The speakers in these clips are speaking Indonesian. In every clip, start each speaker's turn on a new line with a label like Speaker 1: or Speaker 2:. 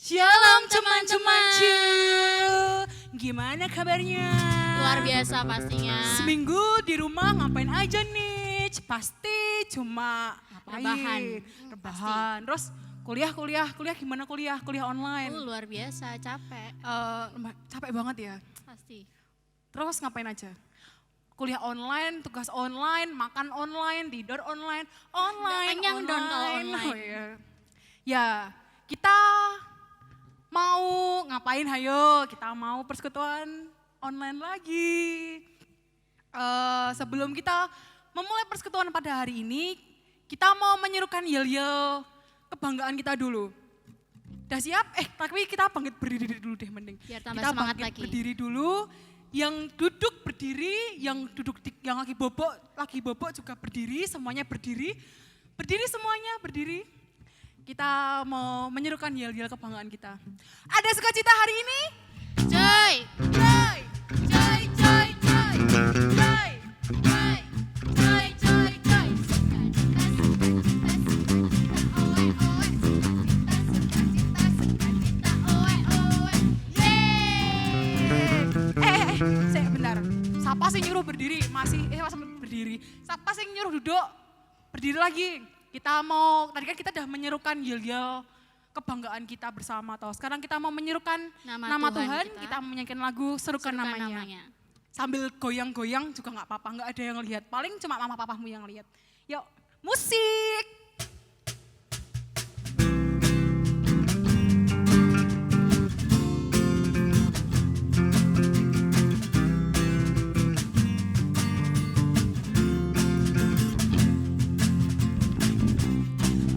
Speaker 1: Shalom teman-teman, gimana kabarnya?
Speaker 2: Luar biasa pastinya.
Speaker 1: Seminggu di rumah ngapain aja nih? Pasti cuma ngapain? Rebahan. Terus kuliah gimana kuliah? Kuliah online.
Speaker 2: Luar biasa, capek.
Speaker 1: Capek banget ya.
Speaker 2: Pasti.
Speaker 1: Terus ngapain aja? Kuliah online, tugas online, makan online, tidur online,
Speaker 2: Kenyang dong kalau online.
Speaker 1: Oh, iya. Ya, kita mau ngapain? Hayo, kita mau persekutuan online lagi. Sebelum kita memulai persekutuan pada hari ini, kita mau menyerukan yel-yel kebanggaan kita dulu. Udah siap? Tapi kita bangkit berdiri dulu deh mending.
Speaker 2: Biar tambah
Speaker 1: Kita
Speaker 2: semangat
Speaker 1: bangkit
Speaker 2: lagi.
Speaker 1: berdiri dulu. Yang duduk berdiri, yang lagi bobok juga berdiri, semuanya berdiri. Berdiri semuanya, berdiri. Kita mau menyerukan yel-yel kebanggaan kita. Ada sukacita hari ini?
Speaker 2: Joy!
Speaker 1: Joy! Joy, joy, joy! Joy!
Speaker 2: Joy! Joy, joy, joy!
Speaker 1: Saya bentar. Siapa sih nyuruh berdiri? Masih berdiri. Siapa sih nyuruh duduk? Berdiri lagi. Tadi kan kita udah menyerukan yel-yel kebanggaan kita bersama. Sekarang kita mau menyerukan nama Tuhan, kita menyanyikan lagu serukan namanya. Sambil goyang-goyang juga gak apa-apa, gak ada yang lihat. Paling cuma mama papamu yang lihat. Yuk, musik!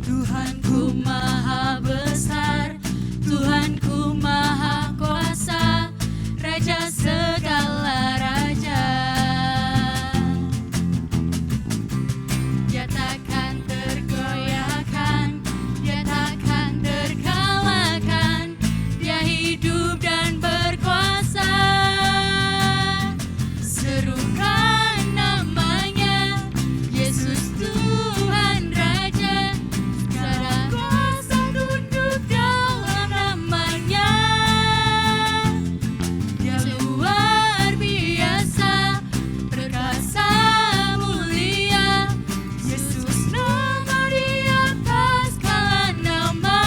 Speaker 2: Tuhanku maha besar, Tuhanku maha kuasa, Raja segala raja. Dia takkan tergoyahkan, dia takkan terkalahkan, dia hidup dan berkuasa. Serukan namanya, Yesus Tuhan Raja. Segala kuasa tunduk dalam namanya. Dia luar biasa, perkasa mulia. Yesus nama di atas segala nama.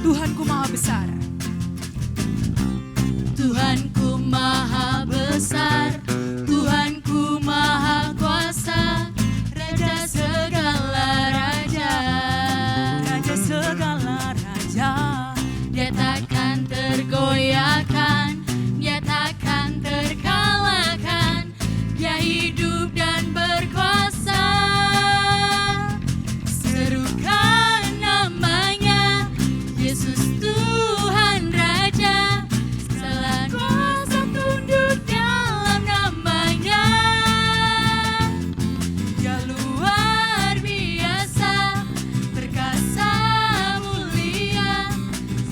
Speaker 1: Tuhanku maha besar.
Speaker 2: Tuhanku maha besar, Tuhanku maha kuasa, Raja segala raja.
Speaker 1: Raja segala raja.
Speaker 2: Dia takkan tergoyahkan, dia takkan terkalahkan, dia hidup dan berkuasa. Serukan namanya, Yesus Tuhan Raja. Segala kuasa tunduk dalam namanya. Dia luar biasa, perkasa mulia.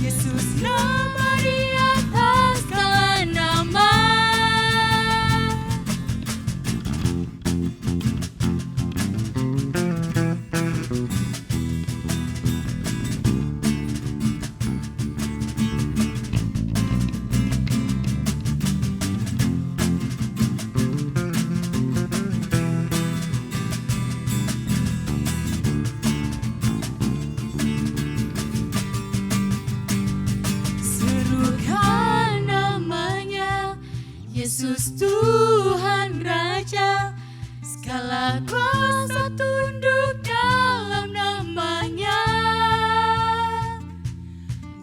Speaker 2: Yesus nama di atas segala nama. Serukan namanya, Yesus Tuhan Raja. Segala kuasa tunduk dalam namanya.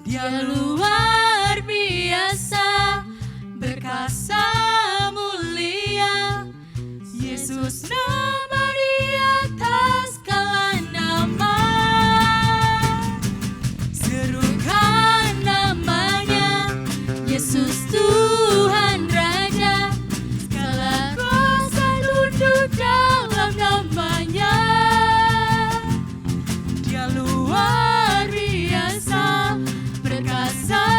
Speaker 2: Dia luar biasa, berkasa mulia. Yesus nama di atas segala nama. Serukan namanya, Yesus Tuhan Raja. Segala kuasa tunduk dalam namanya. Dia luar biasa, perkasa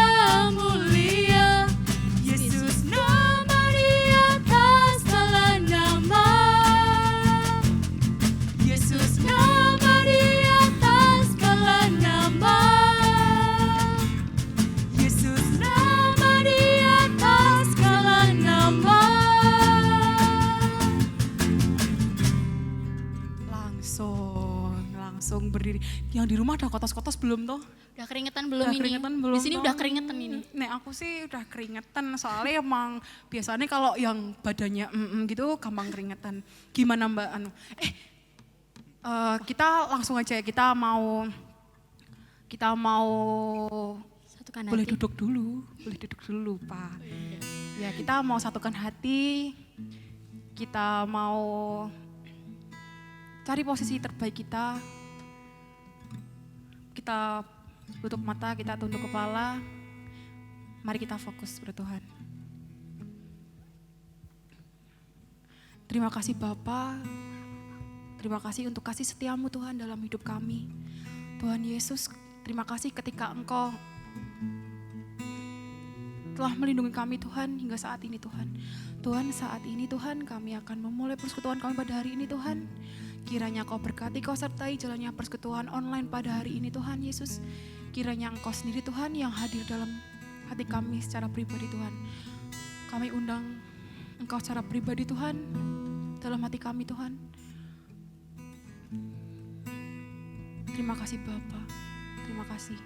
Speaker 1: berdiri. Yang di rumah udah kotos-kotos belum toh?
Speaker 2: Udah keringetan belum
Speaker 1: Udah
Speaker 2: ini?
Speaker 1: keringetan belum
Speaker 2: Di sini
Speaker 1: toh?
Speaker 2: udah keringetan ini.
Speaker 1: Nek aku sih udah keringetan soalnya emang biasanya kalau yang badannya gitu gampang keringetan. Gimana Mbak Anu? Kita langsung aja ya, kita mau
Speaker 2: Satukan
Speaker 1: boleh
Speaker 2: hati.
Speaker 1: duduk dulu Pak. Ya kita mau satukan hati, kita mau cari posisi terbaik kita. Kita tutup mata, kita tunduk kepala. Mari kita fokus pada Tuhan. Terima kasih Bapa. Terima kasih untuk kasih setiamu Tuhan dalam hidup kami. Tuhan Yesus, terima kasih ketika Engkau telah melindungi kami Tuhan hingga saat ini Tuhan. Tuhan saat ini Tuhan kami akan memulai persekutuan kami pada hari ini Tuhan. Kiranya Kau berkati, Kau sertai jalannya persekutuan online pada hari ini Tuhan Yesus. Kiranya Engkau sendiri Tuhan yang hadir dalam hati kami secara pribadi Tuhan. Kami undang Engkau secara pribadi Tuhan dalam hati kami Tuhan. Terima kasih Bapa, terima kasih.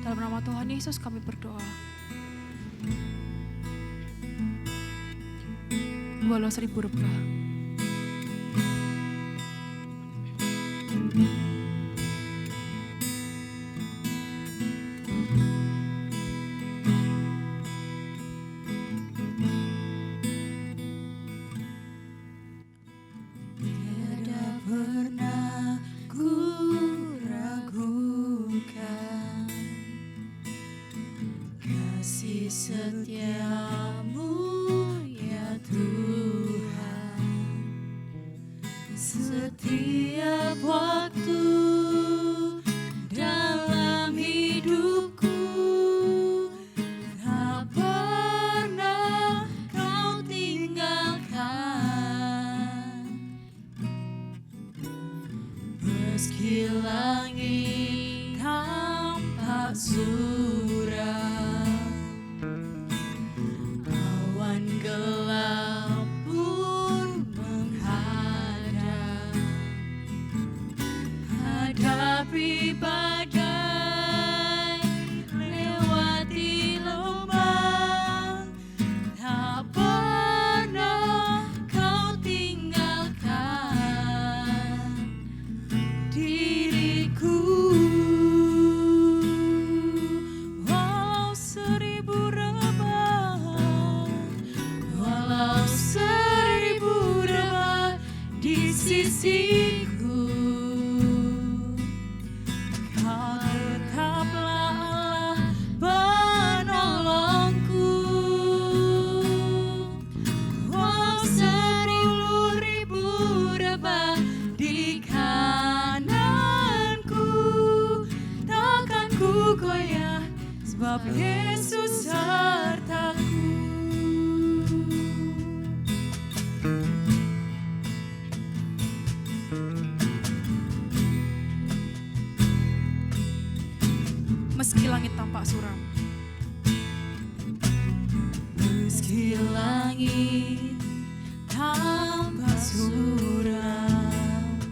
Speaker 1: Dalam nama Tuhan Yesus kami berdoa. Walau 1000 rebah.
Speaker 2: Tiada pernah ku ragukan kasih setiamu ya Tuhan. Setiap waktu dalam hidupku tak pernah Kau tinggalkan. Meski langit tampak suram, awan gelap pun menghadap. Hadapi badai, lewati lembah, tak pernah Kau tinggalkan diriku. Walau 1000 rebah, walau 1000 rebah di sisiku, Kau tetaplah Allah penolongku. Walau 1000 rebah di kananku, takkan ku goyah sebab Yesus sertaku.
Speaker 1: Meski langit tampak suram,
Speaker 2: Meski langit tampak suram,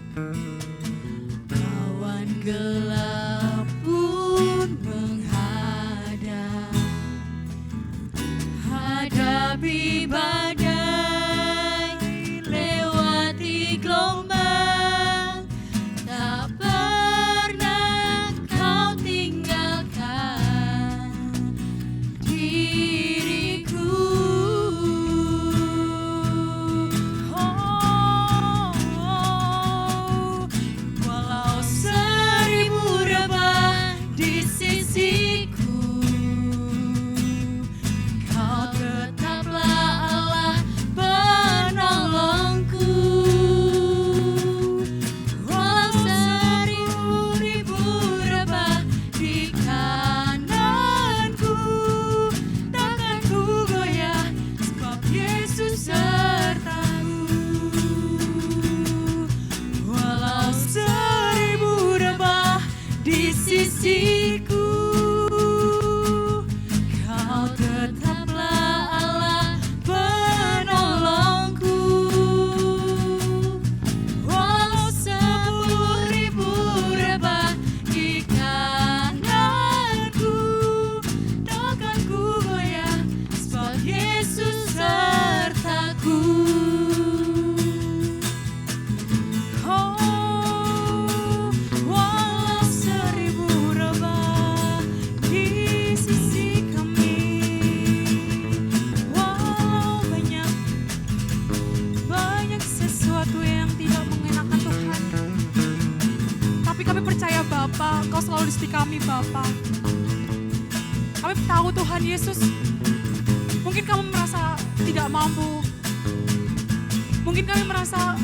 Speaker 2: awan gelap pun menghadap. Hadapi badai, lewati gelombang, tak pernah Kau tinggalkan diriku. Walau 1000 rebah di sisiku, Kau tetaplah Allah penolongku. Walau 1000 rebah di kananku, takkan ku goyah sebab Yesus sertaku. Walau 1000 rebah di sisiku, Kau tetaplah Allah penolongku. Walau 1000
Speaker 1: di kami Bapa. Kami tahu Tuhan Yesus, mungkin kami merasa tidak mampu. Mungkin kami merasa,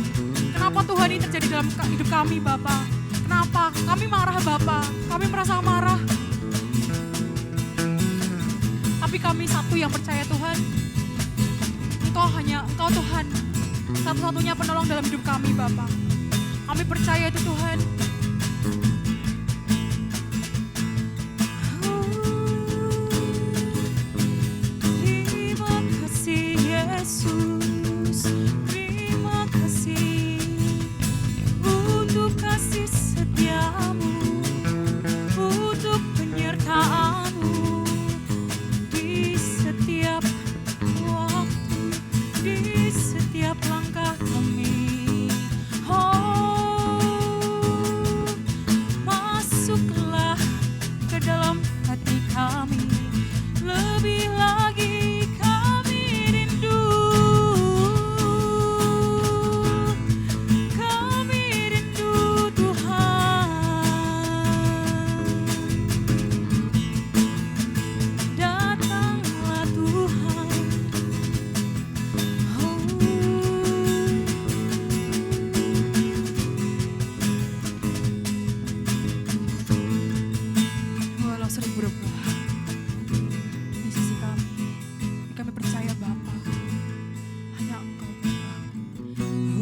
Speaker 1: kenapa Tuhan ini terjadi dalam hidup kami Bapa? Kenapa? Kami marah Bapa, kami merasa marah. Tapi kami satu yang percaya Tuhan, Engkau Tuhan, satu-satunya penolong dalam hidup kami Bapa. Kami percaya itu Tuhan.
Speaker 2: Terima kasih Yesus, terima kasih untuk kasih setiamu, untuk penyertaanmu di setiap waktu, di setiap langkah kami. Oh, masuklah ke dalam hati kami, lebih lagi kami rindu Tuhan. Datanglah Tuhan.
Speaker 1: Walau sering berubah di sisi kami percaya Bapa, hanya Engkau Bapa.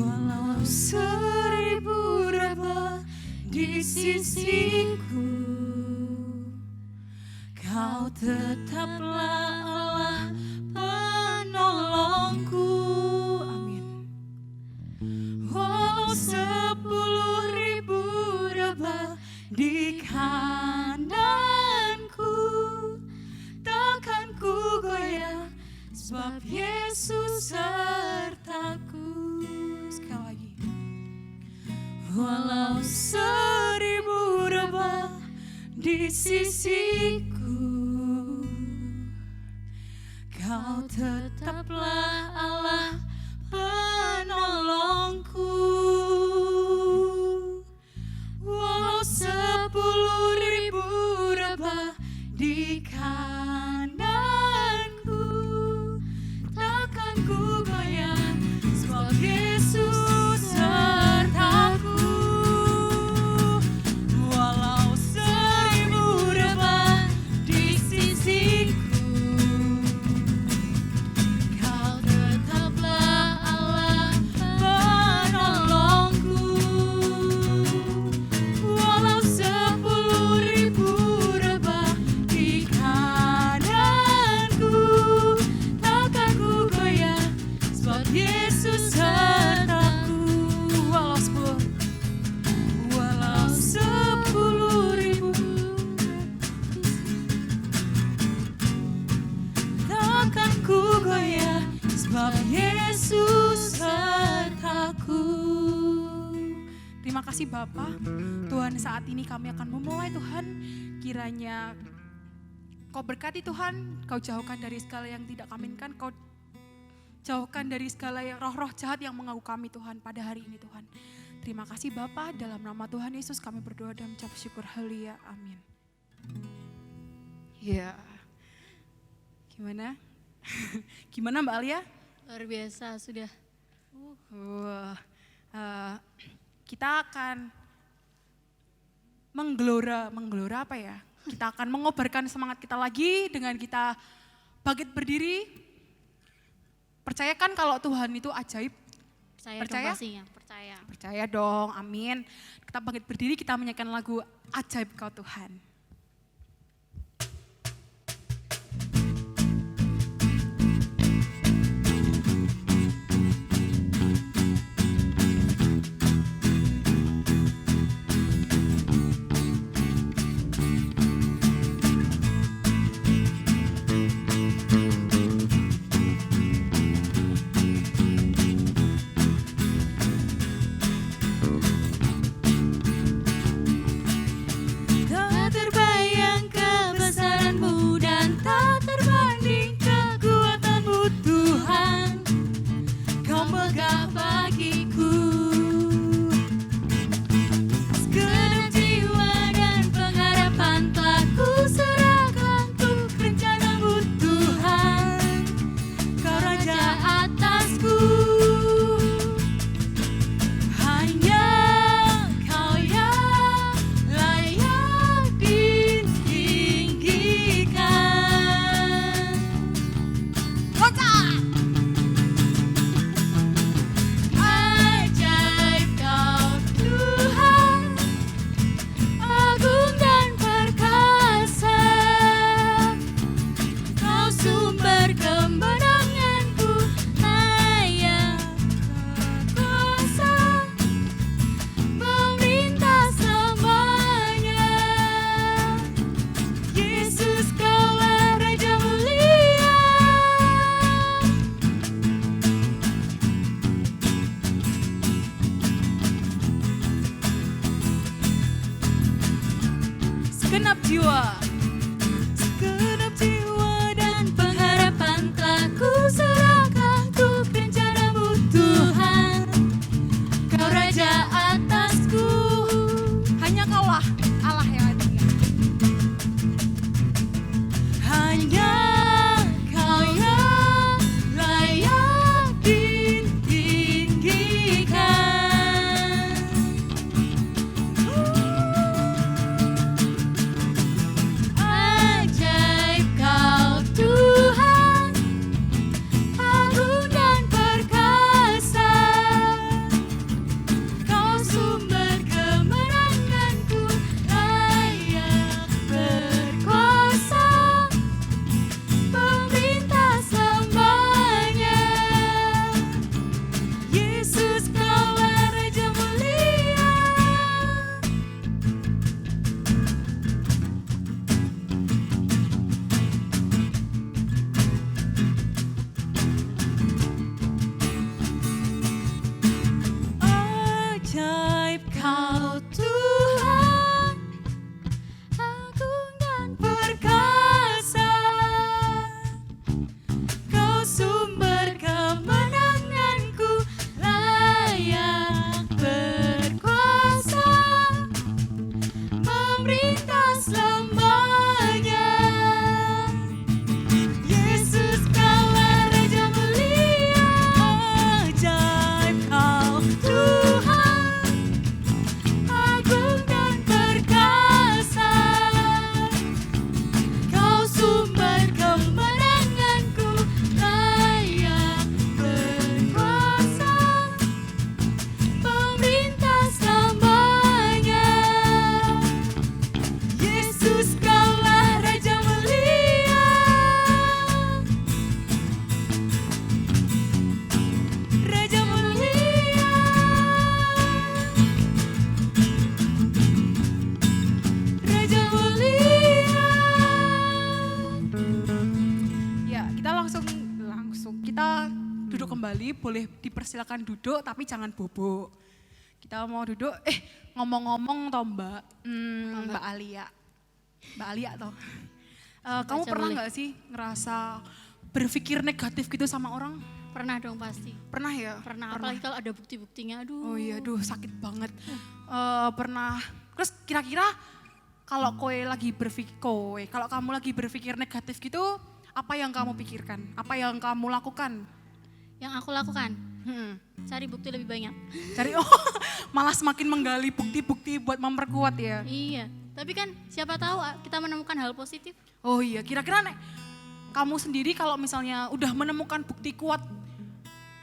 Speaker 2: Walau seribu rebah di sisiku, Kau tetaplah Allah penolongku.
Speaker 1: Amin.
Speaker 2: Walau 10.000 rebah di kananku, takkan ku goyah, sebab Yesus sertaku.
Speaker 1: Sekali lagi.
Speaker 2: Walau 1000 rebah di sisiku, Kau tetaplah Allah penolongku. Walau 10.000 rebah di kananku, takkan ku goyah, sebab Yesus sertaku. Walau 1000 rebah di sisiku, Kau tetaplah Allah penolongku. Walau 10.000 rebah di kananku, takkan ku goyah, sebab Yesus sertaku. Walau 10.000 takkan ku goyah, sebab Yesus sertaku.
Speaker 1: Terima kasih Bapa. Tuhan, saat ini kami akan memulai Tuhan. Kiranya Kau berkati Tuhan, Kau jauhkan dari segala yang tidak kami inginkan, Kau jauhkan dari segala yang roh-roh jahat yang mengganggu kami Tuhan pada hari ini Tuhan. Terima kasih Bapa, dalam nama Tuhan Yesus kami berdoa dan mengucap syukur. Haleluya, amin. Ya, gimana? Gimana Mbak Alia?
Speaker 2: Luar biasa sudah.
Speaker 1: Wah, kita akan menggelora apa ya? Kita akan mengobarkan semangat kita lagi dengan kita bangkit berdiri. Percayakan kalau Tuhan itu ajaib. Percaya?
Speaker 2: Dong pastinya, percaya.
Speaker 1: Percaya dong, amin. Kita bangkit berdiri, kita menyanyikan lagu Ajaib Kau Tuhan.
Speaker 2: Tak Segenap jiwa dan pengharapan telah ku serahkan untuk rencanamu Tuhan. Kau Raja atasku.
Speaker 1: Hanya Kaulah Allah yang ada.
Speaker 2: Hanya Kau yang layak ditinggikan. Ajaib Kau Tuhan, agung dan perkasa. Kau sumber kemenanganku, layak berkuasa, pemerintah selamanya. Yesus Kaulah Raja mulia. Ajaib Kau Tuhan, agung dan perkasa. Kau sumber kemenanganku, layak berkuasa, pemerintah selamanya. Yesus Kaulah Raja mulia. Ajaib Kau Tuhan, agung dan perkasa. Kau sumber kemenanganku, layak berkuasa, pemerintah selamanya. Yesus Kaulah Raja mulia. Raja mulia. Raja mulia.
Speaker 1: Ya, kita langsung kita duduk kembali, boleh dipersilakan duduk tapi jangan bobok. Kita mau duduk, ngomong-ngomong toh Mbak, Mbak Alia. Mbak Alia toh. Kamu
Speaker 2: Baca
Speaker 1: pernah
Speaker 2: boleh.
Speaker 1: nggak sih ngerasa berpikir negatif gitu sama orang?
Speaker 2: Pernah dong pasti.
Speaker 1: Pernah ya?
Speaker 2: Pernah, apalagi kalau ada bukti-buktinya, aduh.
Speaker 1: Oh iya, aduh sakit banget. Pernah. Terus kira-kira kalau kalau kamu lagi berpikir negatif gitu, apa yang kamu pikirkan? Apa yang kamu lakukan?
Speaker 2: Yang aku lakukan,
Speaker 1: Hmm.
Speaker 2: cari bukti lebih banyak.
Speaker 1: Cari malah semakin menggali bukti-bukti buat memperkuat ya.
Speaker 2: Iya, tapi kan siapa tahu kita menemukan hal positif.
Speaker 1: Oh iya, kira-kira nek kamu sendiri kalau misalnya udah menemukan bukti kuat,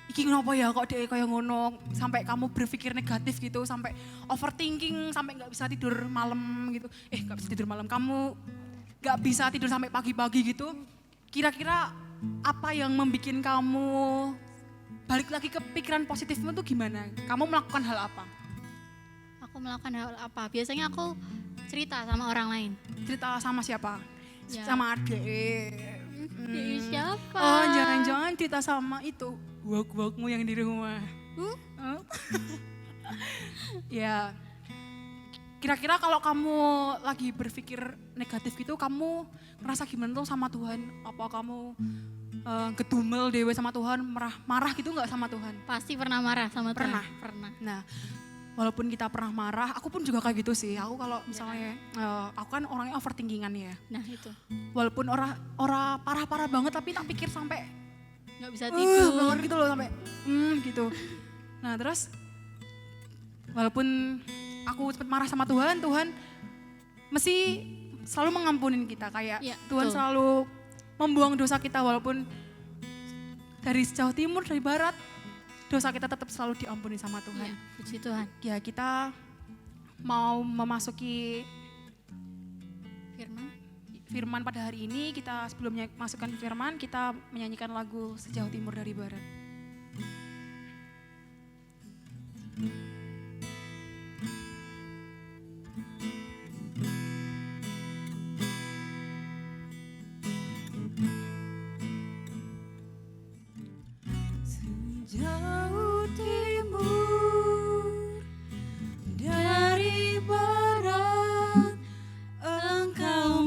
Speaker 1: iki kenapa ya kok dia kayak ngono, sampai kamu berpikir negatif gitu, sampai overthinking, sampai nggak bisa tidur malam gitu. Nggak bisa tidur malam, kamu nggak bisa tidur sampai pagi-pagi gitu. Kira-kira apa yang membuat kamu balik lagi ke pikiran positifmu tuh gimana? Kamu melakukan hal apa?
Speaker 2: Aku melakukan hal apa? Biasanya aku cerita sama orang lain.
Speaker 1: Cerita sama siapa?
Speaker 2: Ya.
Speaker 1: Sama adik.
Speaker 2: Jadi siapa?
Speaker 1: Oh, jangan-jangan cerita sama itu wok-wokmu yang di rumah. Oh. Ya, kira-kira kalau kamu lagi berpikir negatif gitu, kamu ngerasa gimana tuh sama Tuhan? Apa kamu gedumel dewe sama Tuhan, marah gitu nggak sama Tuhan?
Speaker 2: Pasti pernah marah sama Tuhan.
Speaker 1: Pernah?
Speaker 2: Pernah.
Speaker 1: Nah, walaupun kita pernah marah, aku pun juga kayak gitu sih. Aku kalau misalnya, aku kan orangnya overthinkingan ya.
Speaker 2: Nah itu,
Speaker 1: Walaupun orang parah-parah banget, tapi tak pikir sampai
Speaker 2: nggak bisa tidur.
Speaker 1: banget gitu loh, sampai gitu. Nah terus, walaupun aku sempat marah sama Tuhan, Tuhan mesti selalu mengampunin kita. Kayak
Speaker 2: Ya,
Speaker 1: Tuhan
Speaker 2: betul.
Speaker 1: selalu membuang dosa kita, walaupun dari sejauh timur, dari barat, dosa kita tetap selalu diampuni sama
Speaker 2: Ya,
Speaker 1: Tuhan.
Speaker 2: puji Tuhan.
Speaker 1: Ya kita mau memasuki
Speaker 2: Firman.
Speaker 1: firman pada hari ini. Kita sebelumnya masukkan firman, kita menyanyikan lagu Sejauh Timur dari Barat.
Speaker 2: Sejauh timur dari barat, Engkau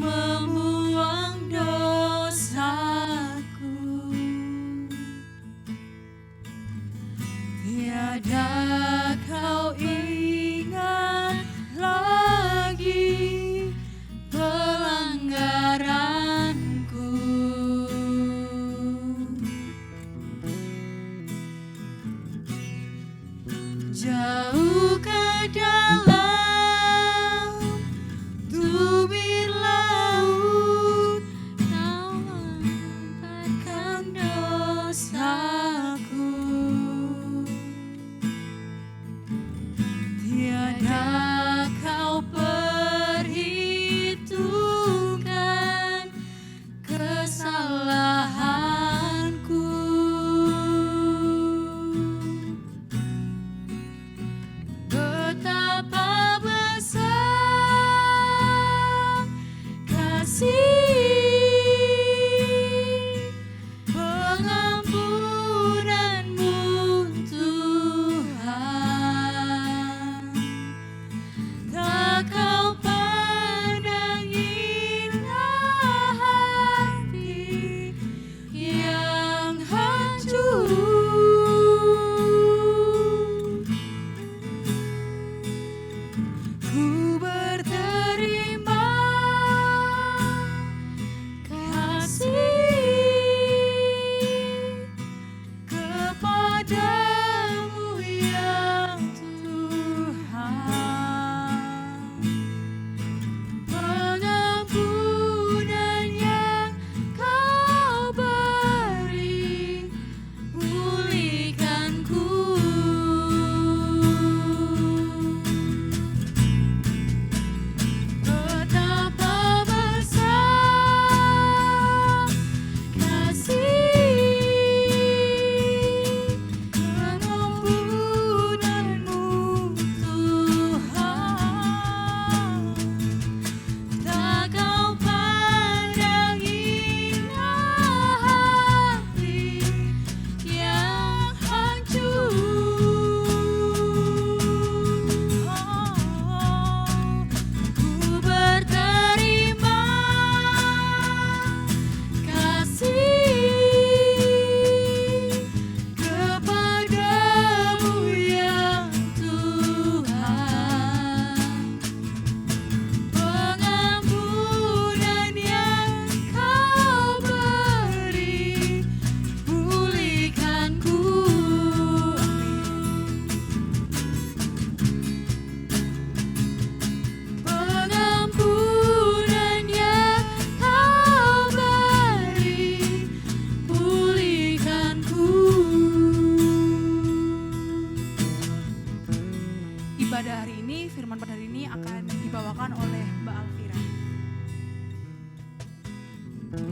Speaker 3: Ya,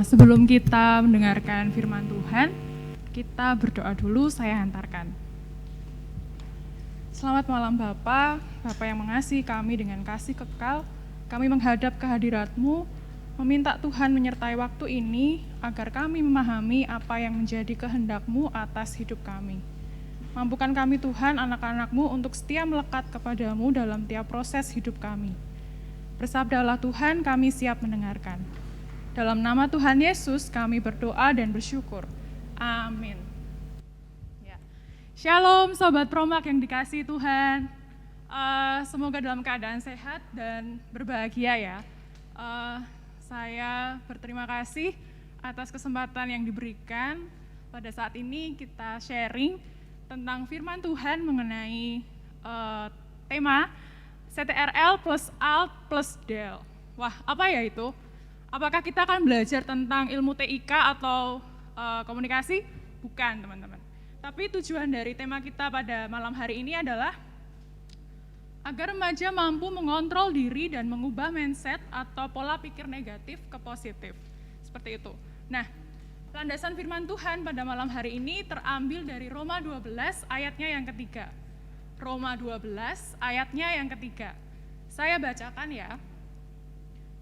Speaker 3: sebelum kita mendengarkan firman Tuhan, kita berdoa dulu, saya hantarkan. Selamat malam Bapa, Bapa yang mengasihi kami dengan kasih kekal, kami menghadap kehadirat-Mu, meminta Tuhan menyertai waktu ini, agar kami memahami apa yang menjadi kehendak-Mu atas hidup kami. Mampukan kami Tuhan, anak-anak-Mu untuk setia melekat kepadamu dalam tiap proses hidup kami. Bersabdalah Tuhan, kami siap mendengarkan. Dalam nama Tuhan Yesus kami berdoa dan bersyukur. Amin. Ya. Shalom Sobat Promak yang dikasihi Tuhan. Semoga dalam keadaan sehat dan berbahagia ya. Saya berterima kasih atas kesempatan yang diberikan. Pada saat ini kita sharing tentang firman Tuhan mengenai tema CTRL plus Alt plus Del. Wah, apa ya itu? Apakah kita akan belajar tentang ilmu TIK atau komunikasi? Bukan, teman-teman. Tapi tujuan dari tema kita pada malam hari ini adalah agar remaja mampu mengontrol diri dan mengubah mindset atau pola pikir negatif ke positif. Seperti itu. Nah, landasan firman Tuhan pada malam hari ini terambil dari Roma 12 ayatnya yang ketiga. Roma 12 ayatnya yang ketiga. Saya bacakan ya.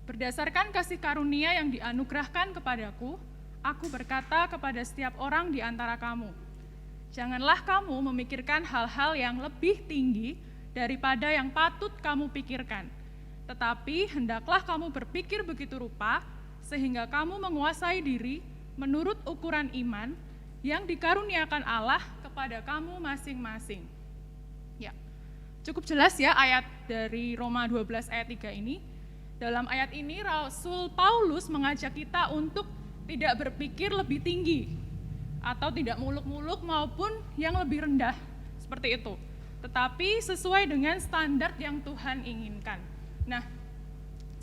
Speaker 3: Berdasarkan kasih karunia yang dianugerahkan kepadaku, aku berkata kepada setiap orang di antara kamu, janganlah kamu memikirkan hal-hal yang lebih tinggi daripada yang patut kamu pikirkan, tetapi hendaklah kamu berpikir begitu rupa, sehingga kamu menguasai diri menurut ukuran iman yang dikaruniakan Allah kepada kamu masing-masing. Ya, cukup jelas ya ayat dari Roma 12 ayat 3 ini. Dalam ayat ini Rasul Paulus mengajak kita untuk tidak berpikir lebih tinggi atau tidak muluk-muluk maupun yang lebih rendah seperti itu. Tetapi sesuai dengan standar yang Tuhan inginkan. Nah,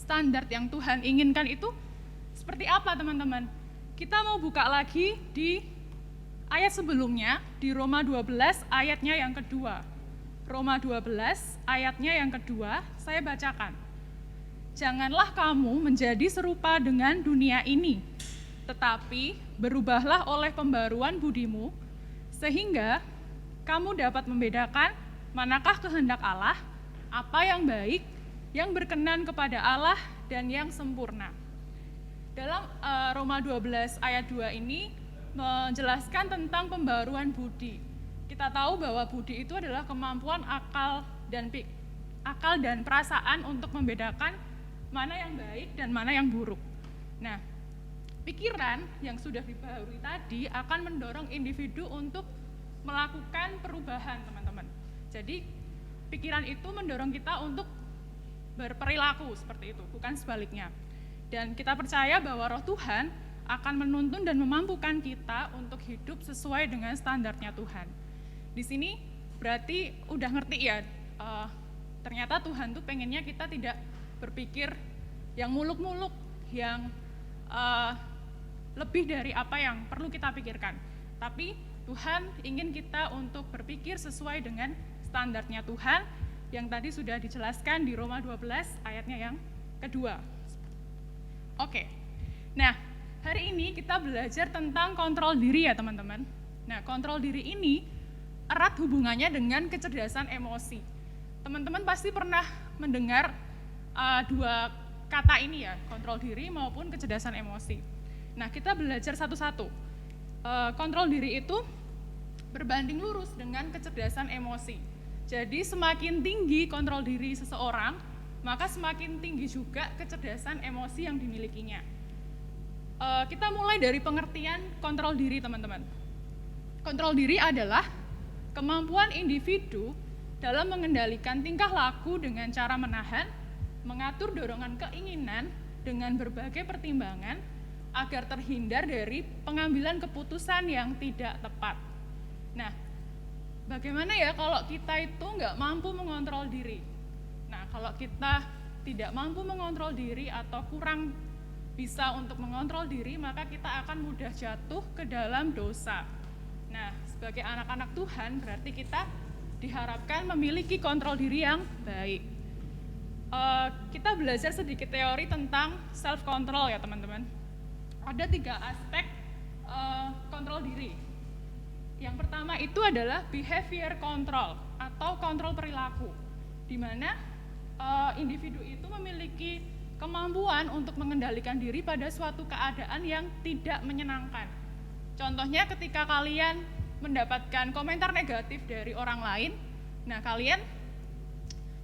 Speaker 3: standar yang Tuhan inginkan itu seperti apa teman-teman? Kita mau buka lagi di ayat sebelumnya di Roma 12 ayatnya yang kedua. Roma 12 ayatnya yang kedua saya bacakan. Janganlah kamu menjadi serupa dengan dunia ini, tetapi berubahlah oleh pembaruan budimu, sehingga kamu dapat membedakan manakah kehendak Allah, apa yang baik, yang berkenan kepada Allah, dan yang sempurna. Dalam Roma 12 ayat 2 ini menjelaskan tentang pembaruan budi. Kita tahu bahwa budi itu adalah kemampuan akal dan perasaan untuk membedakan mana yang baik dan mana yang buruk. Nah, pikiran yang sudah dibaharui tadi akan mendorong individu untuk melakukan perubahan, teman-teman. Jadi, pikiran itu mendorong kita untuk berperilaku seperti itu, bukan sebaliknya. Dan kita percaya bahwa Roh Tuhan akan menuntun dan memampukan kita untuk hidup sesuai dengan standarnya Tuhan. Di sini berarti udah ngerti ya, ternyata Tuhan tuh pengennya kita tidak berpikir yang muluk-muluk, yang lebih dari apa yang perlu kita pikirkan. Tapi Tuhan ingin kita untuk berpikir sesuai dengan standarnya Tuhan yang tadi sudah dijelaskan di Roma 12 ayatnya yang kedua. Oke, nah hari ini kita belajar tentang kontrol diri ya teman-teman. Nah, kontrol diri ini erat hubungannya dengan kecerdasan emosi. Teman-teman pasti pernah mendengar dua kata ini ya, kontrol diri maupun kecerdasan emosi. Nah, kita belajar satu-satu. Kontrol diri itu berbanding lurus dengan kecerdasan emosi. Jadi semakin tinggi kontrol diri seseorang, maka semakin tinggi juga kecerdasan emosi yang dimilikinya. Kita mulai dari pengertian kontrol diri, teman-teman. Kontrol diri adalah kemampuan individu dalam mengendalikan tingkah laku dengan cara menahan, mengatur dorongan keinginan dengan berbagai pertimbangan agar terhindar dari pengambilan keputusan yang tidak tepat. Nah, bagaimana ya kalau kita itu nggak mampu mengontrol diri? Nah, kalau kita tidak mampu mengontrol diri atau kurang bisa untuk mengontrol diri, maka kita akan mudah jatuh ke dalam dosa. Nah, sebagai anak-anak Tuhan berarti kita diharapkan memiliki kontrol diri yang baik. Kita belajar sedikit teori tentang self-control ya teman-teman. Ada 3 aspek kontrol diri. Yang pertama itu adalah behavior control atau kontrol perilaku, di mana individu itu memiliki kemampuan untuk mengendalikan diri pada suatu keadaan yang tidak menyenangkan. Contohnya ketika kalian mendapatkan komentar negatif dari orang lain, nah kalian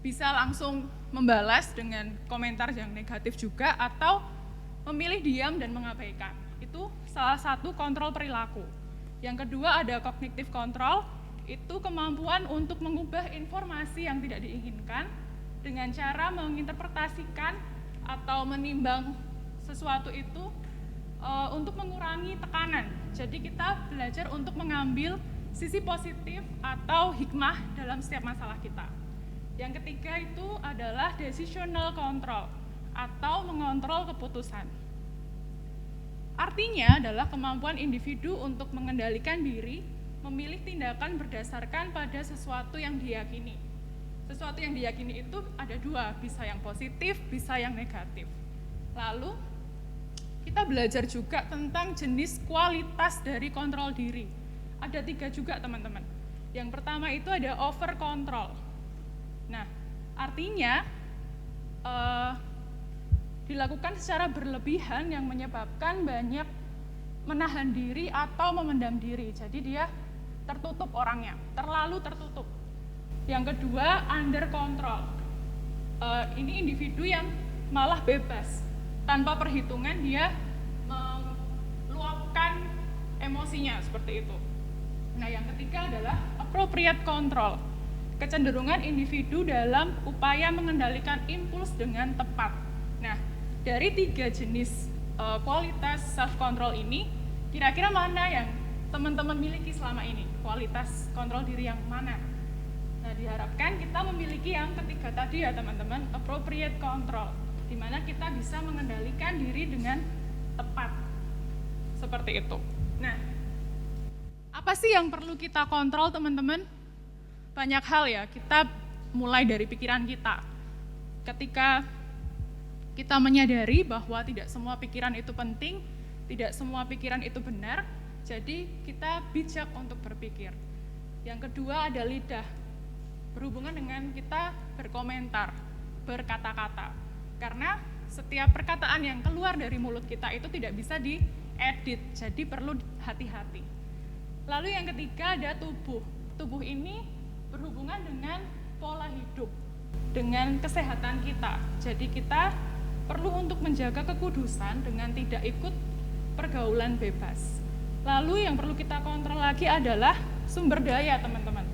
Speaker 3: bisa langsung membalas dengan komentar yang negatif juga atau memilih diam dan mengabaikan. Itu salah satu kontrol perilaku. Yang kedua ada cognitive control, itu kemampuan untuk mengubah informasi yang tidak diinginkan dengan cara menginterpretasikan atau menimbang sesuatu itu untuk mengurangi tekanan. Jadi kita belajar untuk mengambil sisi positif atau hikmah dalam setiap masalah kita. Yang ketiga itu adalah decisional control atau mengontrol keputusan. Artinya adalah kemampuan individu untuk mengendalikan diri, memilih tindakan berdasarkan pada sesuatu yang diyakini. Sesuatu yang diyakini itu ada 2, bisa yang positif, bisa yang negatif. Lalu kita belajar juga tentang jenis kualitas dari kontrol diri. Ada 3 juga teman-teman. Yang pertama itu ada over control. Nah, artinya dilakukan secara berlebihan yang menyebabkan banyak menahan diri atau memendam diri. Jadi dia tertutup orangnya, terlalu tertutup. Yang kedua, under control. Ini individu yang malah bebas. Tanpa perhitungan dia meluapkan emosinya seperti itu. Nah, yang ketiga adalah appropriate control. Kecenderungan individu dalam upaya mengendalikan impuls dengan tepat. Nah, dari 3 jenis kualitas self-control ini, kira-kira mana yang teman-teman miliki selama ini? Kualitas kontrol diri yang mana? Nah, diharapkan kita memiliki yang ketiga tadi ya teman-teman, appropriate control, di mana kita bisa mengendalikan diri dengan tepat. Seperti itu. Nah, apa sih yang perlu kita kontrol teman-teman? Banyak hal ya, kita mulai dari pikiran kita. Ketika kita menyadari bahwa tidak semua pikiran itu penting, tidak semua pikiran itu benar, jadi kita bijak untuk berpikir. Yang kedua ada lidah, berhubungan dengan kita berkomentar, berkata-kata. Karena setiap perkataan yang keluar dari mulut kita itu tidak bisa diedit, jadi perlu hati-hati. Lalu yang ketiga ada tubuh. Tubuh ini berhubungan dengan pola hidup, dengan kesehatan kita. Jadi kita perlu untuk menjaga kekudusan dengan tidak ikut pergaulan bebas. Lalu yang perlu kita kontrol lagi adalah sumber daya teman-teman.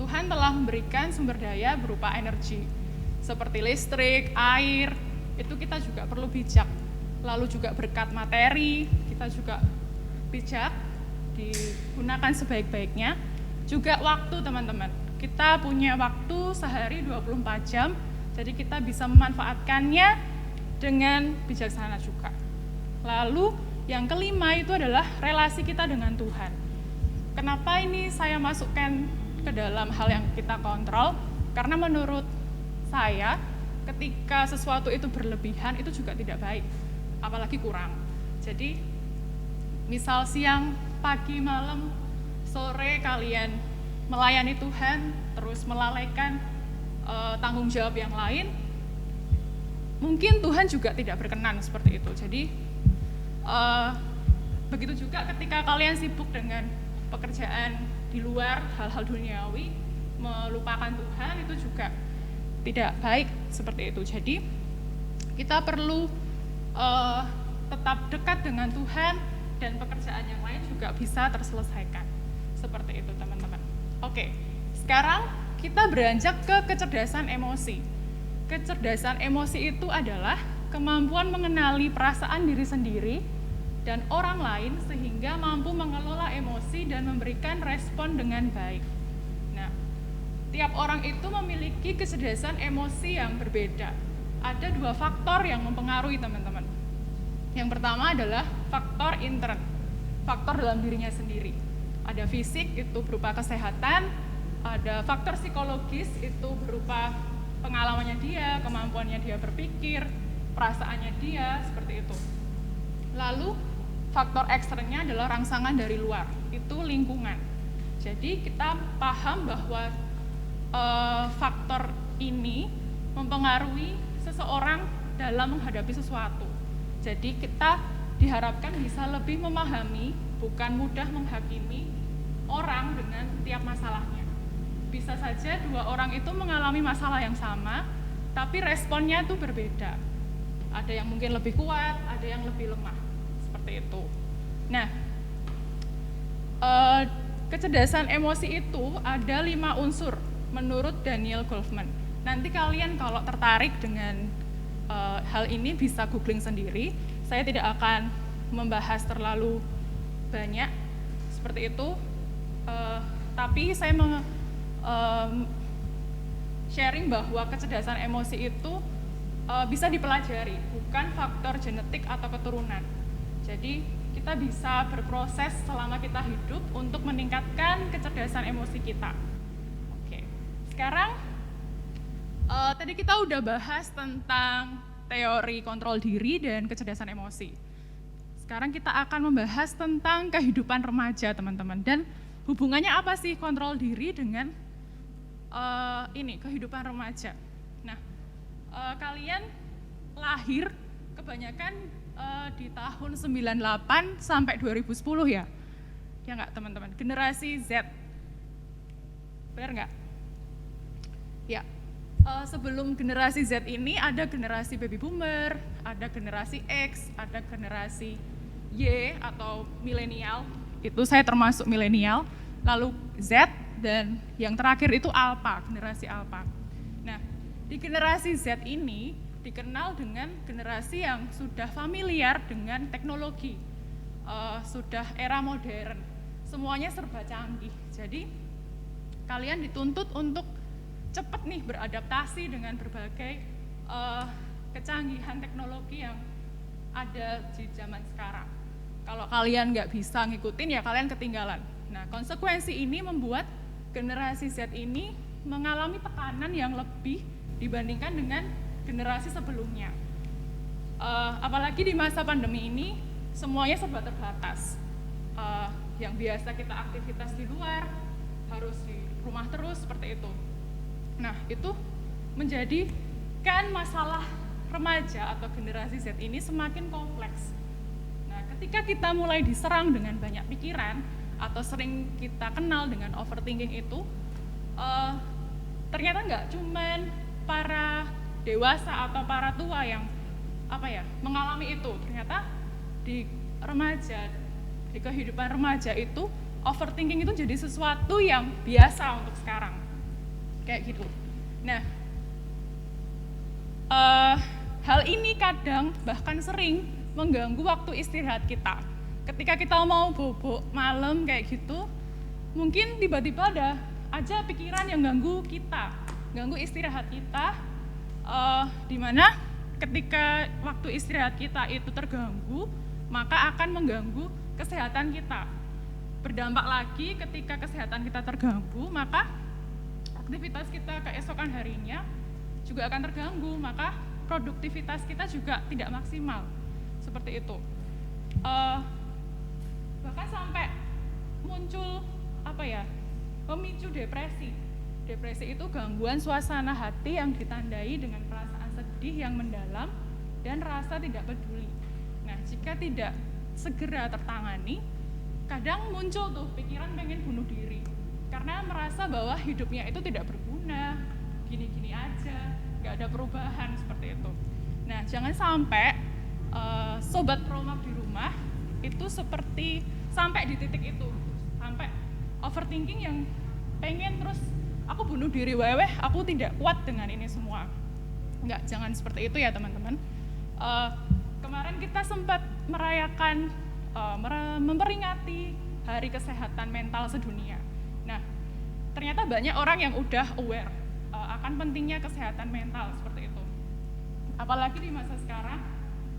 Speaker 3: Tuhan telah memberikan sumber daya berupa energi, seperti listrik, air, itu kita juga perlu bijak. Lalu juga berkat materi, kita juga bijak, digunakan sebaik-baiknya. Juga waktu teman-teman, kita punya waktu sehari 24 jam, jadi kita bisa memanfaatkannya dengan bijaksana juga. Lalu yang kelima itu adalah relasi kita dengan Tuhan. Kenapa ini saya masukkan ke dalam hal yang kita kontrol? Karena menurut saya, ketika sesuatu itu berlebihan, itu juga tidak baik, apalagi kurang. Jadi, misal siang, pagi, malam, sore kalian melayani Tuhan, terus melalaikan tanggung jawab yang lain, mungkin Tuhan juga tidak berkenan seperti itu. Jadi begitu juga ketika kalian sibuk dengan pekerjaan di luar hal-hal duniawi, melupakan Tuhan, itu juga tidak baik seperti itu. Jadi kita perlu tetap dekat dengan Tuhan dan pekerjaan yang lain juga bisa terselesaikan. Seperti itu teman-teman. Oke, sekarang kita beranjak ke kecerdasan emosi. Kecerdasan emosi itu adalah kemampuan mengenali perasaan diri sendiri dan orang lain sehingga mampu mengelola emosi dan memberikan respon dengan baik. Nah, tiap orang itu memiliki kecerdasan emosi yang berbeda. ada 2 faktor yang mempengaruhi teman-teman. Yang pertama adalah faktor intern, faktor dalam dirinya sendiri. Ada fisik, itu berupa kesehatan, ada faktor psikologis, itu berupa pengalamannya dia, kemampuannya dia berpikir, perasaannya dia, seperti itu. Lalu faktor eksternnya adalah rangsangan dari luar, itu lingkungan. Jadi kita paham bahwa faktor ini mempengaruhi seseorang dalam menghadapi sesuatu. Jadi kita diharapkan bisa lebih memahami, bukan mudah menghakimi orang dengan tiap masalahnya. Bisa saja 2 orang itu mengalami masalah yang sama, tapi responnya itu berbeda. Ada yang mungkin lebih kuat, ada yang lebih lemah, seperti itu. Nah, kecerdasan emosi itu ada 5 unsur menurut Daniel Goleman. Nanti kalian kalau tertarik dengan hal ini bisa googling sendiri. Saya tidak akan membahas terlalu banyak seperti itu, tapi saya sharing bahwa kecerdasan emosi itu bisa dipelajari, bukan faktor genetik atau keturunan. Jadi kita bisa berproses selama kita hidup untuk meningkatkan kecerdasan emosi kita. Oke, sekarang tadi kita udah bahas tentang teori kontrol diri dan kecerdasan emosi. Sekarang kita akan membahas tentang kehidupan remaja, teman-teman. Dan hubungannya apa sih kontrol diri dengan kehidupan remaja. Nah, kalian lahir kebanyakan di tahun 98 sampai 2010 ya? Ya nggak, teman-teman? Generasi Z. Benar nggak? Ya. Sebelum generasi Z ini ada generasi baby boomer, ada generasi X, ada generasi Y atau milenial. Itu saya termasuk milenial. Lalu Z dan yang terakhir itu Alpha, generasi Alpha. Nah, di generasi Z ini dikenal dengan generasi yang sudah familiar dengan teknologi, sudah era modern, semuanya serba canggih. Jadi kalian dituntut untuk cepat nih beradaptasi dengan berbagai kecanggihan teknologi yang ada di zaman sekarang. Kalau kalian nggak bisa ngikutin ya kalian ketinggalan. Nah, konsekuensi ini membuat generasi Z ini mengalami tekanan yang lebih dibandingkan dengan generasi sebelumnya. Apalagi di masa pandemi ini semuanya serba terbatas. Yang biasa kita aktivitas di luar harus di rumah terus seperti itu. Nah, itu menjadikan masalah remaja atau generasi Z ini semakin kompleks. Nah, ketika kita mulai diserang dengan banyak pikiran atau sering kita kenal dengan overthinking itu, ternyata nggak cuman para dewasa atau para tua yang mengalami itu. Ternyata di remaja, di kehidupan remaja itu overthinking itu jadi sesuatu yang biasa untuk sekarang. Kayak gitu. Nah, hal ini kadang bahkan sering mengganggu waktu istirahat kita. Ketika kita mau bobok malam kayak gitu, mungkin tiba-tiba ada aja pikiran yang ganggu kita, ganggu istirahat kita, di mana ketika waktu istirahat kita itu terganggu, maka akan mengganggu kesehatan kita. Berdampak lagi ketika kesehatan kita terganggu, maka aktivitas kita keesokan harinya juga akan terganggu, maka produktivitas kita juga tidak maksimal, seperti itu. Bahkan sampai muncul memicu depresi. Depresi itu gangguan suasana hati yang ditandai dengan perasaan sedih yang mendalam dan rasa tidak peduli. Nah, jika tidak segera tertangani, kadang muncul tuh pikiran pengen bunuh diri. Karena merasa bahwa hidupnya itu tidak berguna, gini-gini aja, nggak ada perubahan seperti itu. Nah, jangan sampai sobat promak di rumah itu seperti sampai di titik itu, sampai overthinking yang pengen terus aku bunuh diri weweh, aku tidak kuat dengan ini semua. Nggak, jangan seperti itu ya teman-teman. Kemarin kita sempat merayakan, memperingati Hari Kesehatan Mental Sedunia. Nah, ternyata banyak orang yang udah aware akan pentingnya kesehatan mental seperti itu. apalagi di masa sekarang,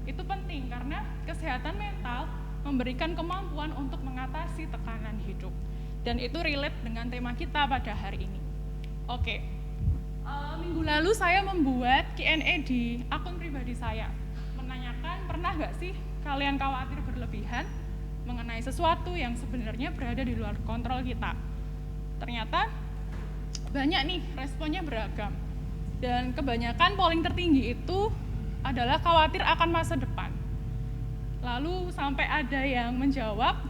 Speaker 3: itu penting karena kesehatan mental memberikan kemampuan untuk mengatasi tekanan hidup. Dan itu relate dengan tema kita pada hari ini. Oke, minggu lalu saya membuat Q&A di akun pribadi saya, menanyakan pernah nggak sih kalian khawatir berlebihan mengenai sesuatu yang sebenarnya berada di luar kontrol kita. Ternyata banyak nih responnya beragam, dan kebanyakan polling tertinggi itu adalah khawatir akan masa depan. Lalu sampai ada yang menjawab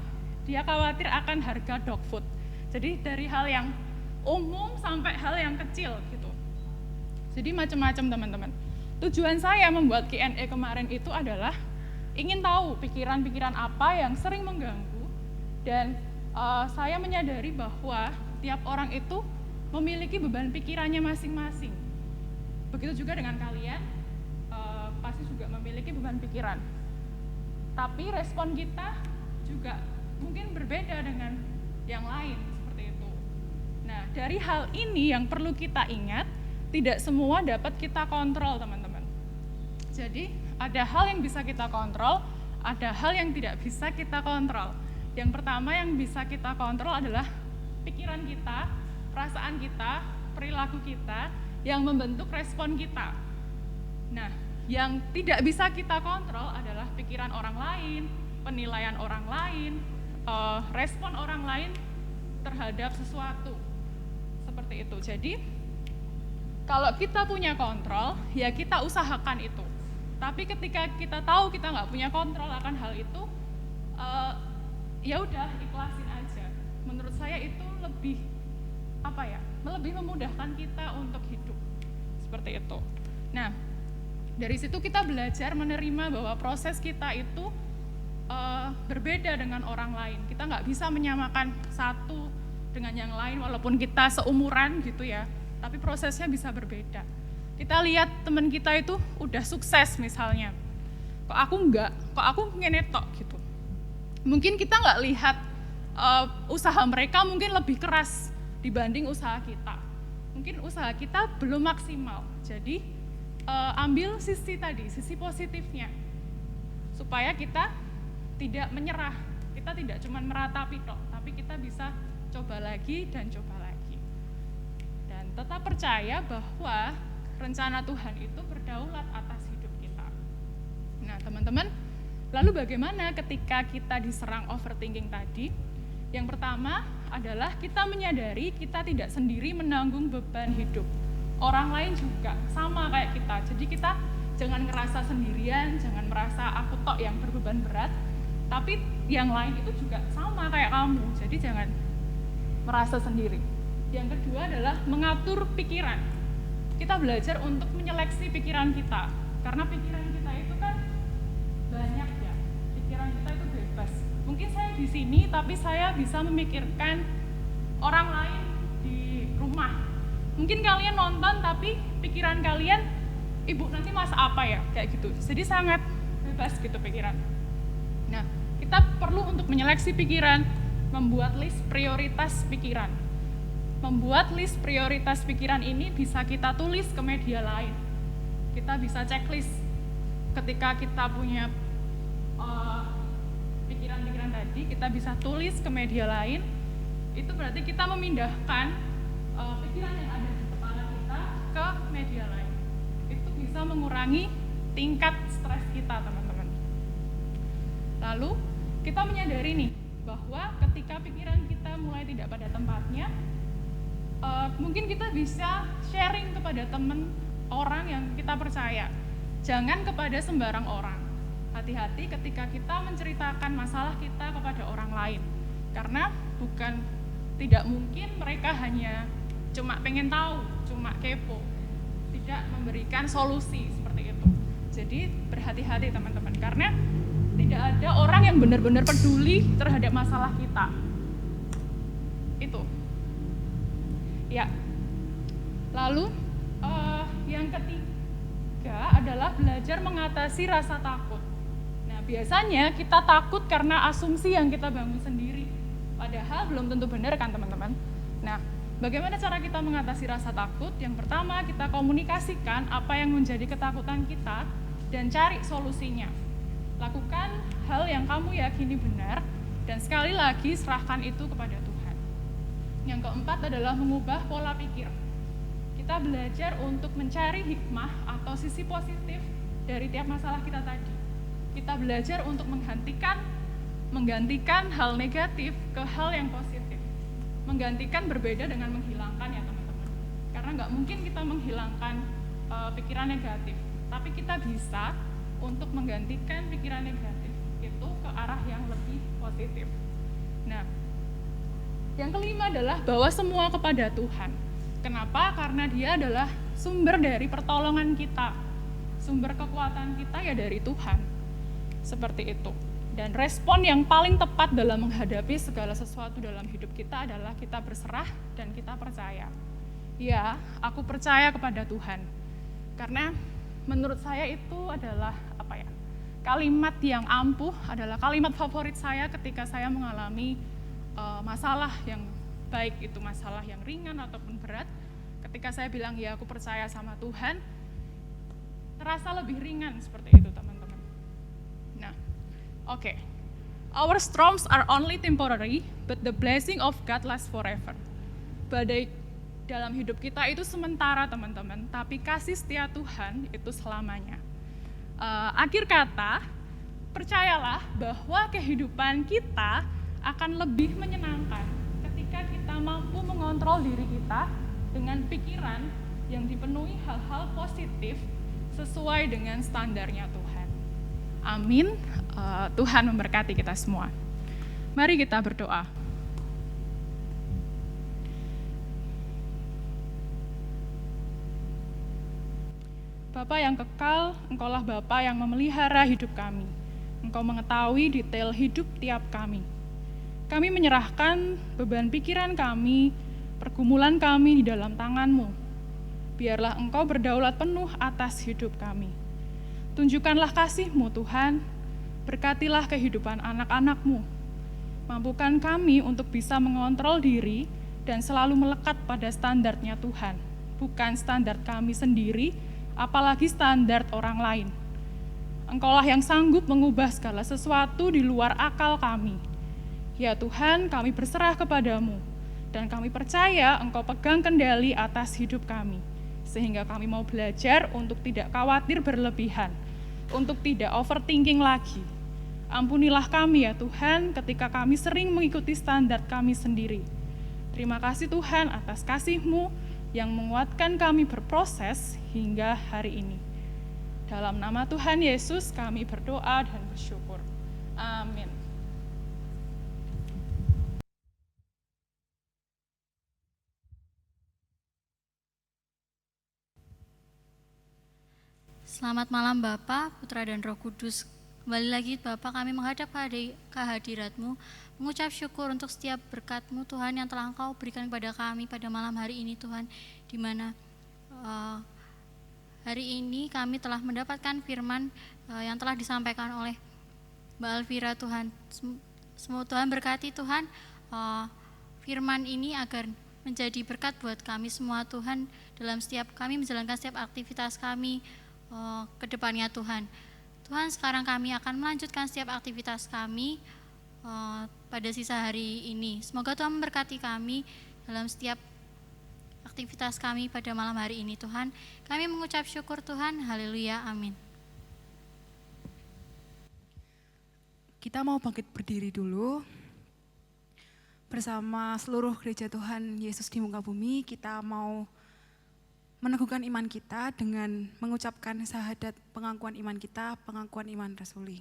Speaker 3: dia khawatir akan harga dog food. Jadi dari hal yang umum sampai hal yang kecil gitu. Jadi macam-macam teman-teman. Tujuan saya membuat Q&A kemarin itu adalah ingin tahu pikiran-pikiran apa yang sering mengganggu, dan saya menyadari bahwa tiap orang itu memiliki beban pikirannya masing-masing. Begitu juga dengan kalian, pasti juga memiliki beban pikiran. Tapi respon kita juga mungkin berbeda dengan yang lain, seperti itu. Nah, dari hal ini yang perlu kita ingat, tidak semua dapat kita kontrol, teman-teman. Jadi, ada hal yang bisa kita kontrol, ada hal yang tidak bisa kita kontrol. Yang pertama yang bisa kita kontrol adalah pikiran kita, perasaan kita, perilaku kita, yang membentuk respon kita. Nah, yang tidak bisa kita kontrol adalah pikiran orang lain, penilaian orang lain, respon orang lain terhadap sesuatu. Seperti itu. Jadi, kalau kita punya kontrol, ya kita usahakan itu. Tapi ketika kita tahu kita nggak punya kontrol akan hal itu, ya udah ikhlasin aja. Menurut saya itu lebih lebih memudahkan kita untuk hidup seperti itu. Nah, dari situ kita belajar menerima bahwa proses kita itu berbeda dengan orang lain. Kita nggak bisa menyamakan satu dengan yang lain walaupun kita seumuran gitu ya. Tapi prosesnya bisa berbeda. Kita lihat teman kita itu udah sukses misalnya, kok aku enggak, kok aku ngenetok gitu. Mungkin kita nggak lihat usaha mereka mungkin lebih keras dibanding usaha kita. Mungkin usaha kita belum maksimal. Jadi ambil sisi tadi, sisi positifnya, supaya kita tidak menyerah. Kita tidak cuma meratapi tok, tapi kita bisa coba lagi dan coba lagi. Dan tetap percaya bahwa rencana Tuhan itu berdaulat atas hidup kita. Nah, teman-teman, lalu bagaimana ketika kita diserang overthinking tadi? Yang pertama adalah kita menyadari kita tidak sendiri menanggung beban hidup. Orang lain juga sama kayak kita. Jadi kita jangan ngerasa sendirian, jangan merasa aku tok yang berbeban berat, tapi yang lain itu juga sama kayak kamu. Jadi jangan merasa sendiri. Yang kedua adalah mengatur pikiran. Kita belajar untuk menyeleksi pikiran kita, karena pikiran kita itu kan banyak ya, pikiran kita itu bebas. Mungkin saya di sini, tapi saya bisa memikirkan orang lain di rumah. Mungkin kalian nonton, tapi pikiran kalian, ibu nanti masak apa ya, kayak gitu. Jadi sangat bebas gitu pikiran. Nah, kita perlu untuk menyeleksi pikiran, membuat list prioritas pikiran. Membuat list prioritas pikiran ini bisa kita tulis ke media lain. Kita bisa checklist ketika kita punya pikiran-pikiran tadi, kita bisa tulis ke media lain. Itu berarti kita memindahkan pikiran yang ada di kepala kita ke media lain. Itu bisa mengurangi tingkat stres kita, teman-teman. Lalu kita menyadari nih bahwa ketika pikiran kita mulai tidak pada tempatnya, mungkin kita bisa sharing kepada teman orang yang kita percaya. Jangan kepada sembarang orang. Hati-hati ketika kita menceritakan masalah kita kepada orang lain. Karena tidak mungkin mereka hanya cuma pengen tahu, cuma kepo. Tidak memberikan solusi seperti itu. Jadi berhati-hati teman-teman, karena tidak ada orang yang benar-benar peduli terhadap masalah kita. Itu. Ya, lalu yang ketiga adalah belajar mengatasi rasa takut. Nah, biasanya kita takut karena asumsi yang kita bangun sendiri, padahal belum tentu benar kan teman-teman. Nah, Bagaimana cara kita mengatasi rasa takut? Yang pertama, kita komunikasikan apa yang menjadi ketakutan kita dan cari solusinya. Lakukan hal yang kamu yakini benar dan sekali lagi serahkan itu kepada Tuhan. Yang keempat adalah mengubah pola pikir. Kita belajar untuk mencari hikmah atau sisi positif dari tiap masalah kita tadi. Kita belajar untuk menggantikan hal negatif ke hal yang positif. Menggantikan berbeda dengan menghilangkan ya teman-teman. Karena nggak mungkin kita menghilangkan pikiran negatif, tapi kita bisa untuk menggantikan pikiran negatif itu ke arah yang lebih positif. Nah, yang kelima adalah bawa semua kepada Tuhan. Kenapa? Karena Dia adalah sumber dari pertolongan kita. Sumber kekuatan kita ya dari Tuhan. Seperti itu. Dan respon yang paling tepat dalam menghadapi segala sesuatu dalam hidup kita adalah kita berserah dan kita percaya. Ya, aku percaya kepada Tuhan. Karena menurut saya itu adalah kalimat yang ampuh, adalah kalimat favorit saya ketika saya mengalami masalah yang baik itu masalah yang ringan ataupun berat. Ketika saya bilang ya aku percaya sama Tuhan, terasa lebih ringan seperti itu teman-teman. Nah, oke. Our storms are only temporary, but the blessing of God lasts forever. Badai dalam hidup kita itu sementara teman-teman, tapi kasih setia Tuhan itu selamanya. Akhir kata, percayalah bahwa kehidupan kita akan lebih menyenangkan ketika kita mampu mengontrol diri kita dengan pikiran yang dipenuhi hal-hal positif sesuai dengan standarnya Tuhan. Amin. Tuhan memberkati kita semua. Mari kita berdoa. Bapa yang kekal, Engkaulah Bapa yang memelihara hidup kami. Engkau mengetahui detail hidup tiap kami. Kami menyerahkan beban pikiran kami, pergumulan kami di dalam tangan-Mu. Biarlah Engkau berdaulat penuh atas hidup kami. Tunjukkanlah kasih-Mu Tuhan, berkatilah kehidupan anak-anak-Mu. Mampukan kami untuk bisa mengontrol diri dan selalu melekat pada standarnya Tuhan, bukan standar kami sendiri, apalagi standar orang lain. Engkaulah yang sanggup mengubah segala sesuatu di luar akal kami. Ya Tuhan, kami berserah kepadamu, dan kami percaya Engkau pegang kendali atas hidup kami, sehingga kami mau belajar untuk tidak khawatir berlebihan, untuk tidak overthinking lagi. Ampunilah kami ya Tuhan, ketika kami sering mengikuti standar kami sendiri. Terima kasih Tuhan atas kasih-Mu yang menguatkan kami berproses hingga hari ini. Dalam nama Tuhan Yesus kami berdoa dan bersyukur. Amin.
Speaker 2: Selamat malam Bapa, Putra dan Roh Kudus. Kembali lagi Bapa, kami menghadap kehadirat-Mu, mengucap syukur untuk setiap berkat-Mu Tuhan yang telah Engkau berikan kepada kami pada malam hari ini Tuhan, di mana hari ini kami telah mendapatkan firman yang telah disampaikan oleh Mbak Alvira Tuhan. Semoga Tuhan berkati Tuhan firman ini agar menjadi berkat buat kami semua Tuhan, dalam setiap kami menjalankan setiap aktivitas kami ke depannya Tuhan. Tuhan, sekarang kami akan melanjutkan setiap aktivitas kami pada sisa hari ini. Semoga Tuhan memberkati kami dalam setiap aktivitas kami pada malam hari ini Tuhan. Kami mengucap syukur Tuhan, haleluya, amin.
Speaker 1: Kita mau bangkit berdiri dulu. Bersama seluruh gereja Tuhan Yesus di muka bumi, kita mau meneguhkan iman kita dengan mengucapkan syahadat pengakuan iman kita, pengakuan iman rasuli.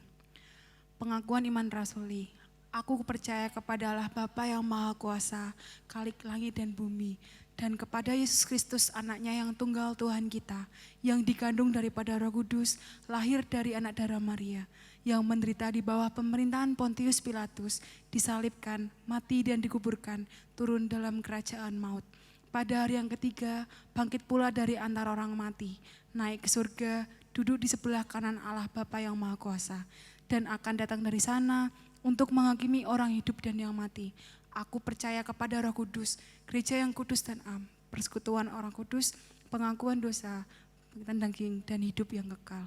Speaker 1: Pengakuan iman rasuli. Aku percaya kepada Allah Bapa yang Maha Kuasa, Khalik langit dan bumi, dan kepada Yesus Kristus anaknya yang tunggal Tuhan kita, yang dikandung daripada Roh Kudus, lahir dari anak darah Maria, yang menderita di bawah pemerintahan Pontius Pilatus, disalibkan, mati dan dikuburkan, turun dalam kerajaan maut. Pada hari yang ketiga, bangkit pula dari antara orang mati, naik ke surga, duduk di sebelah kanan Allah Bapa yang Maha Kuasa, dan akan datang dari sana untuk menghakimi orang hidup dan yang mati. Aku percaya kepada Roh Kudus, gereja yang kudus dan am, persekutuan orang kudus, pengakuan dosa, bangkitan daging, dan hidup yang kekal.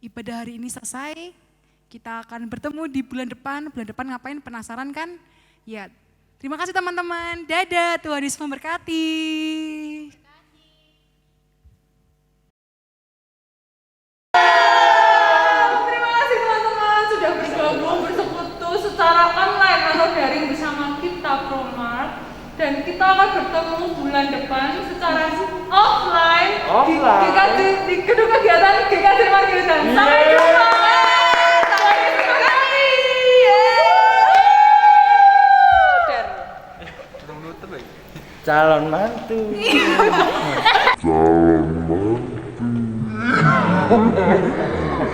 Speaker 1: Ibadah hari ini selesai, kita akan bertemu di bulan depan. Bulan depan ngapain? Penasaran kan? Ya, terima kasih teman-teman. Dadah, Tuhan Yesus memberkati.
Speaker 3: Terima kasih teman-teman sudah bergabung bersekutu secara online atau daring bersama kita Promart. Dan kita akan bertemu bulan depan secara offline. Di gedung kegiatan GKJ Margildan. Sampai jumpa. Terima kasih.
Speaker 4: Calon mantu.
Speaker 5: Calon mantu.